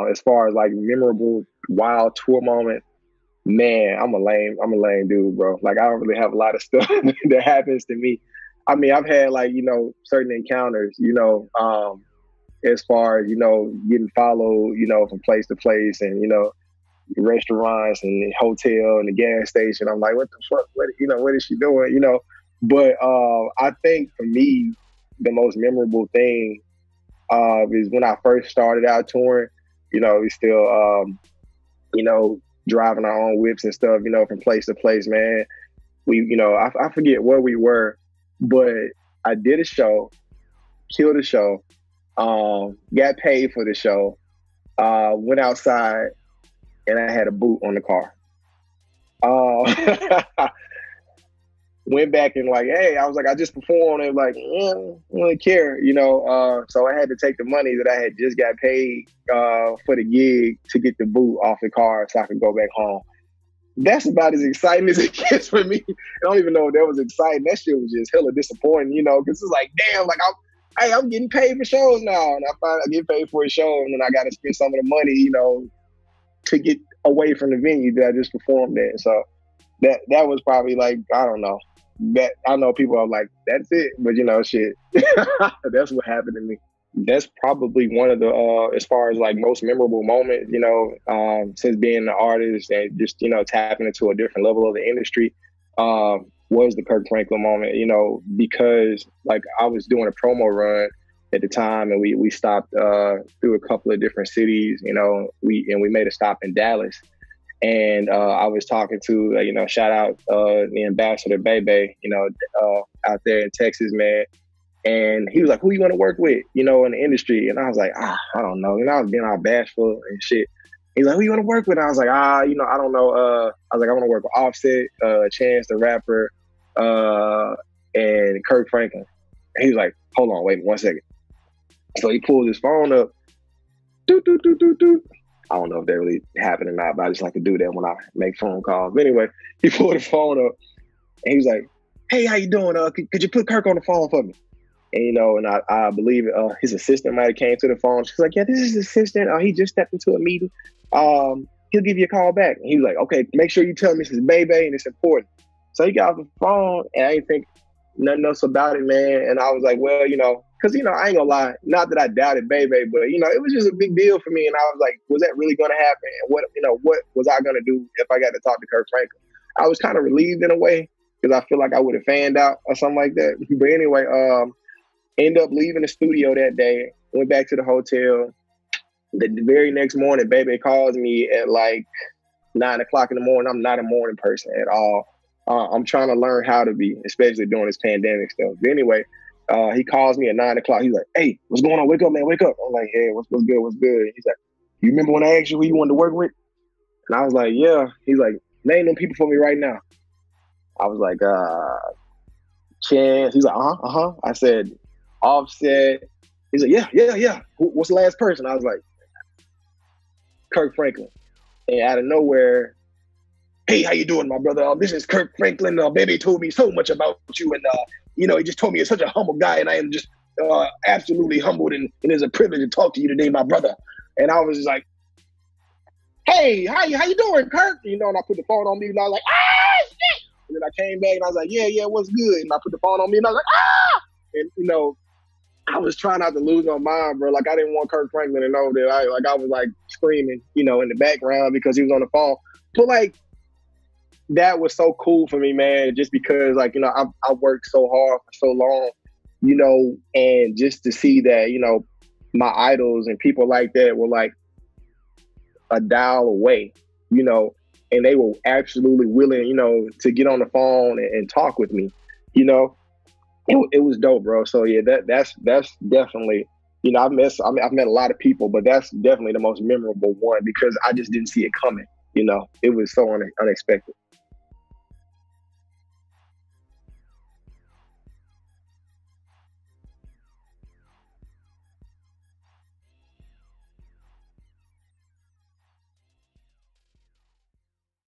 As far as like memorable wild tour moment, man, I'm a lame dude, bro. Like I don't really have a lot of stuff that happens to me. I mean, I've had like, certain encounters, as far as, getting followed, from place to place and, restaurants and hotel and the gas station. I'm like, what the fuck? What is she doing? But I think for me, the most memorable thing is when I first started out touring. We still, driving our own whips and stuff, from place to place, man. We, I forget where we were, but I did a show, killed the show, got paid for the show, went outside, and I had a boot on the car. Went back and like, hey, I was like, I just performed. And like, I don't really care, So I had to take the money that I had just got paid for the gig to get the boot off the car so I could go back home. That's about as exciting as it gets for me. I don't even know if that was exciting. That shit was just hella disappointing, because it's like, damn, like I'm getting paid for shows now. And I get paid for a show and then I got to spend some of the money, to get away from the venue that I just performed at. So that was probably like, I don't know. That I know people are like, that's it, but shit. That's what happened to me. That's probably one of the as far as like most memorable moments, since being an artist and just, tapping into a different level of the industry, was the Kirk Franklin moment, because like I was doing a promo run at the time and we stopped through a couple of different cities, we made a stop in Dallas. And I was talking to, shout out the ambassador Bebe, out there in Texas, man. And he was like, who you want to work with, in the industry? And I was like, I don't know. I was being all bashful and shit. He's like, who you want to work with? And I was like, I don't know. I was like, I want to work with Offset, Chance the Rapper, and Kirk Franklin. And he was like, hold on, wait 1 second. So he pulled his phone up. Doot, doot, doot, doot, doot. I don't know if that really happened or not, but I just like to do that when I make phone calls. But anyway, he pulled the phone up and he was like, hey, how you doing? Could you put Kirk on the phone for me? And, and I believe his assistant might have came to the phone. She's like, yeah, this is his assistant. He just stepped into a meeting. He'll give you a call back. And he was like, okay, make sure you tell him this is Bebe and it's important. So he got off the phone and I didn't think nothing else about it, man. And I was like, well, because, I ain't gonna lie, not that I doubted Bebe, but, it was just a big deal for me. And I was like, was that really gonna happen? And what was I gonna do if I got to talk to Kirk Franklin? I was kind of relieved in a way because I feel like I would have fanned out or something like that. But anyway, ended up leaving the studio that day, went back to the hotel. The very next morning, Bebe calls me at like 9 o'clock in the morning. I'm not a morning person at all. I'm trying to learn how to be, especially during this pandemic stuff. But anyway, he calls me at 9 o'clock. He's like, hey, what's going on? Wake up, man, wake up. I'm like, hey, what's good, what's good? He's like, you remember when I asked you who you wanted to work with? And I was like, yeah. He's like, name them people for me right now. I was like, Chance. He's like, uh-huh. I said, Offset. He's like, yeah. What's the last person? I was like, Kirk Franklin. And out of nowhere, hey, how you doing, my brother? This is Kirk Franklin. Baby told me so much about you. And, he just told me you're such a humble guy. And I am just absolutely humbled. And it's a privilege to talk to you today, my brother. And I was just like, hey, how you doing, Kirk? And I put the phone on me and I was like, shit. And then I came back and I was like, yeah, what's good? And I put the phone on me and I was like, And, I was trying not to lose my mind, bro. Like, I didn't want Kirk Franklin to know that I was like screaming, in the background because he was on the phone. But like, that was so cool for me, man, just because like, I worked so hard for so long, and just to see that, my idols and people like that were like a dial away, and they were absolutely willing, to get on the phone and talk with me, It was dope, bro. So yeah, that's definitely, I've met a lot of people, but that's definitely the most memorable one because I just didn't see it coming. It was so unexpected.